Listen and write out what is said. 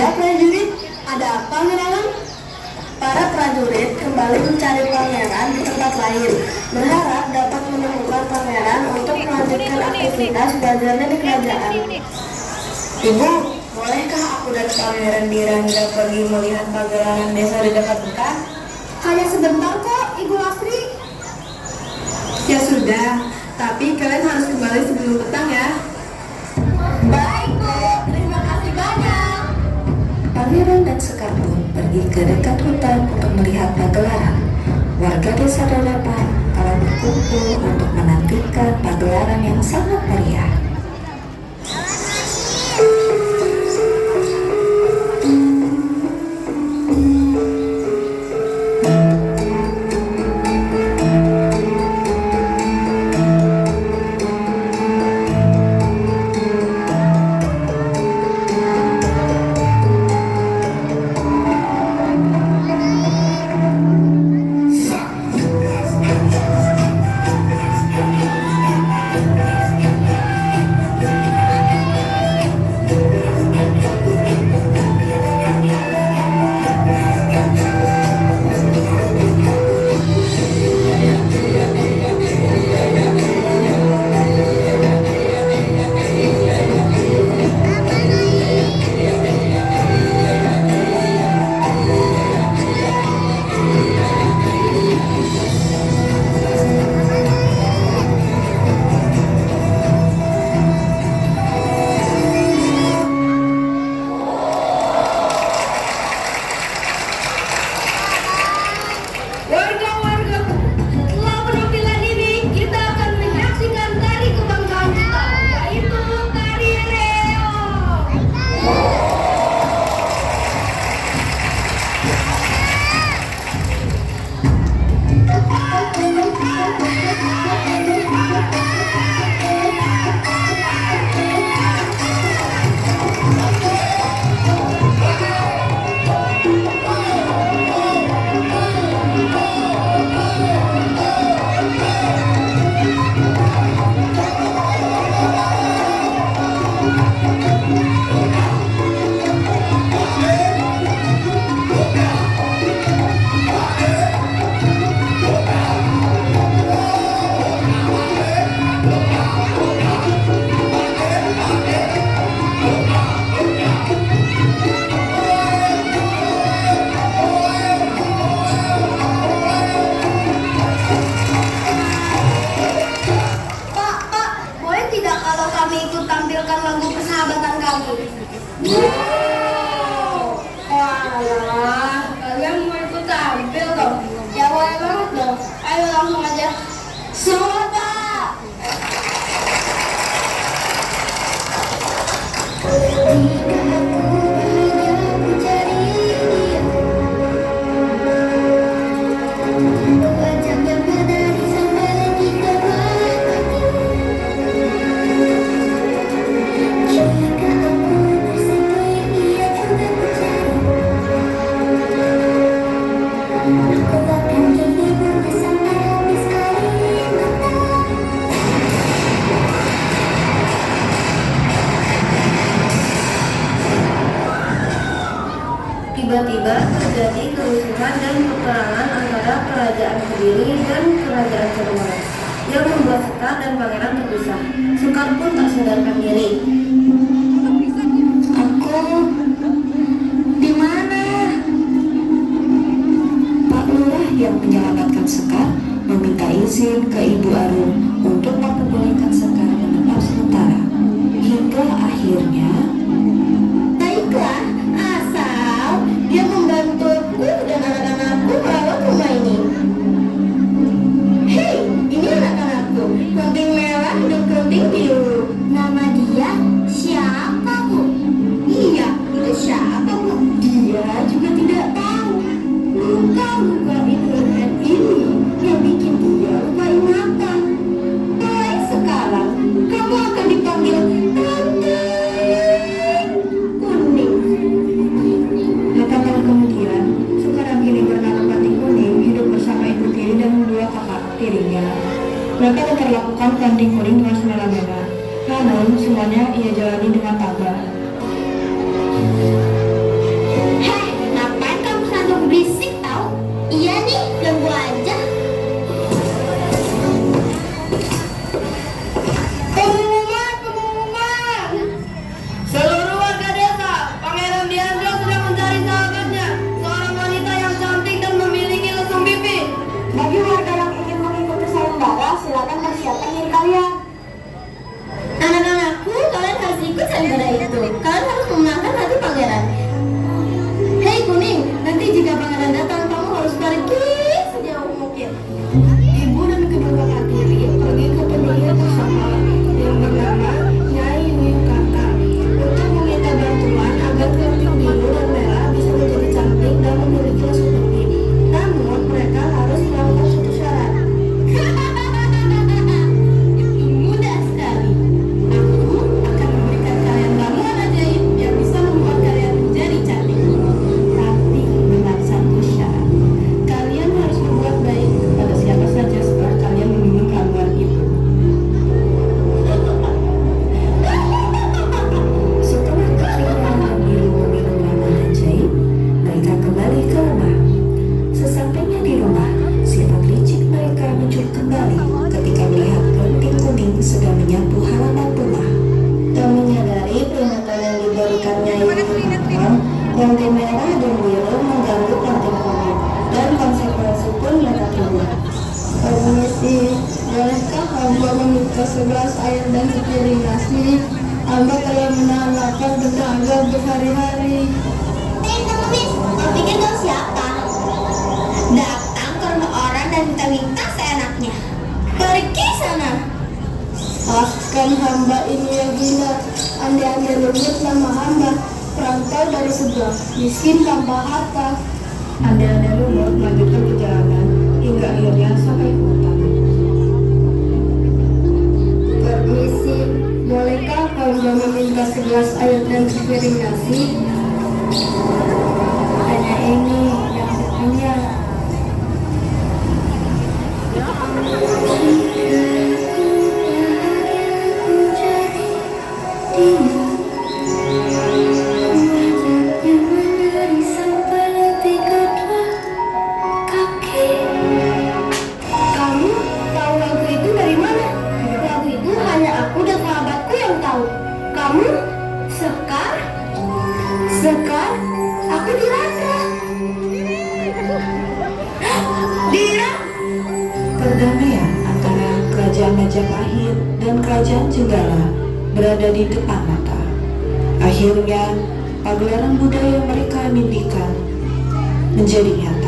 Sudah prajurit, ada apa Merawang? Para prajurit kembali mencari pangeran di tempat lain, berharap dapat menemukan pangeran untuk melanjutkan aktivitas belajarnya di kerajaan. Ibu, bolehkah aku dan Pangeran Dirangga pergi melihat pagelaran desa di dekat hutan? Hanya sebentar kok, Ibu Lasri. Ya sudah, tapi kalian harus kembali sebelum petang ya. Baik Bu, terima kasih banyak. Pangeran dan Sekar pun pergi ke dekat hutan untuk melihat pagelaran. Warga desa Dadapan telah berkumpul untuk menantikan pagelaran yang sangat meriah. Walah, kalian mau ikut tampil toh? Ya boleh banget dong. Ayo langsung aja. Semangat Pak! Tiba-tiba terjadi kerusuhan dan peperangan antara kerajaan Kediri dan kerajaan Ceruman yang membuat Sekar dan Pangeran terpisah. Sekar pun tak sadarkan diri. Aku di mana? Pak Lurah yang menyelamatkan Sekar meminta izin ke Ibu Arum untuk memperbolehkan Sekar menetap sementara. Hingga akhirnya, Baiklah, asal dia membantuku dan anak-anakku merawat rumah ini. Hei, ini anak-anakku. Kambing merah dan kambing biru. Nama dia siapa, Bu? Iya, itu siapa, Bu? Dia juga tidak tahu. Luka-luka internet ini yang bikin dia lupa ingatan. Mulai sekarang, kamu akan dipanggil Tante Kuning. 8 tahun kemudian, Sekar yang kini bernama Pati Kuning hidup bersama ibu tiri dan dua kakak tirinya. Mereka memperlakukan Kanting Kuning dengan semena-mena, namun semuanya ia jalani dengan tabah. Iya nih, ganggu aja. Pengumuman! Seluruh warga desa, Pangeran Diandra sedang mencari sahabatnya, seorang wanita yang cantik dan memiliki lesung pipi. Bagi warga yang ingin mengikuti sayembara, silakan persiapkan diri kalian. Anak-anakku, kalian harus ikut sayembara itu. Kalian harus memenangkan hati pangeran. Hei kuning, nanti jika pangeran datang, kamu harus pergi sejauh mungkin. Ibu dan kedua kakak tiri pergi ke penyihir bersama yang bernama Nyai Wiyung Kakak untuk meminta bantuan agar keriting biru dan merah bisa menjadi cantik dan memiliki lesung pipi. Namun mereka harus melakukan suatu syarat. Mudah sekali. Aku akan memberikan kalian ramuan ajaib yang bisa membuat kalian menjadi cantik. Tapi dengan satu syarat, kalian harus berbuat baik kepada siapa saja setelah kalian meminum ramuan itu. Setelah ketiga dan biru meminum ramuan ajaib, mereka kembali ke rumah. Sesampainya di rumah, sifat licik mereka muncul kembali ketika melihat keriting kuning sedang menyapu halaman rumah. Tak menyadari peringatan yang diberikan Nyai Wiyung, keriting merah dan biru mengganggu keriting kuning, dan konsekuensi pun mereka terima. Permisi, bolehkah hamba meminta segelas air dan sepiring nasi? Hamba telah menahan lapar berdahaga berhari-hari. Pengemis, kau pikir kau siapa? Datang ke rumah orang dan minta-minta seenaknya. Pergi sana. Maafkan hamba ini ya gila. Andai-andai menyebut nama hamba, perantau dari sebelah, miskin tanpa harta. Andai-andai lumut melanjutkan perjalanan hingga akhirnya sampai ke hutan. Permisi, bolehkah hamba meminta segelas air dan sepiring nasi? Hanya ini yang saya punya. Kamu tahu lagu itu dari mana? Lagu itu hanya aku dan sahabatku yang tahu. Kamu? Sekar? Sekar? Aku Diranda. Dira? Perdamaian antara kerajaan Majapahit dan kerajaan Jenggala berada di depan mata. Akhirnya, pagelaran budaya mereka mimpikan menjadi nyata.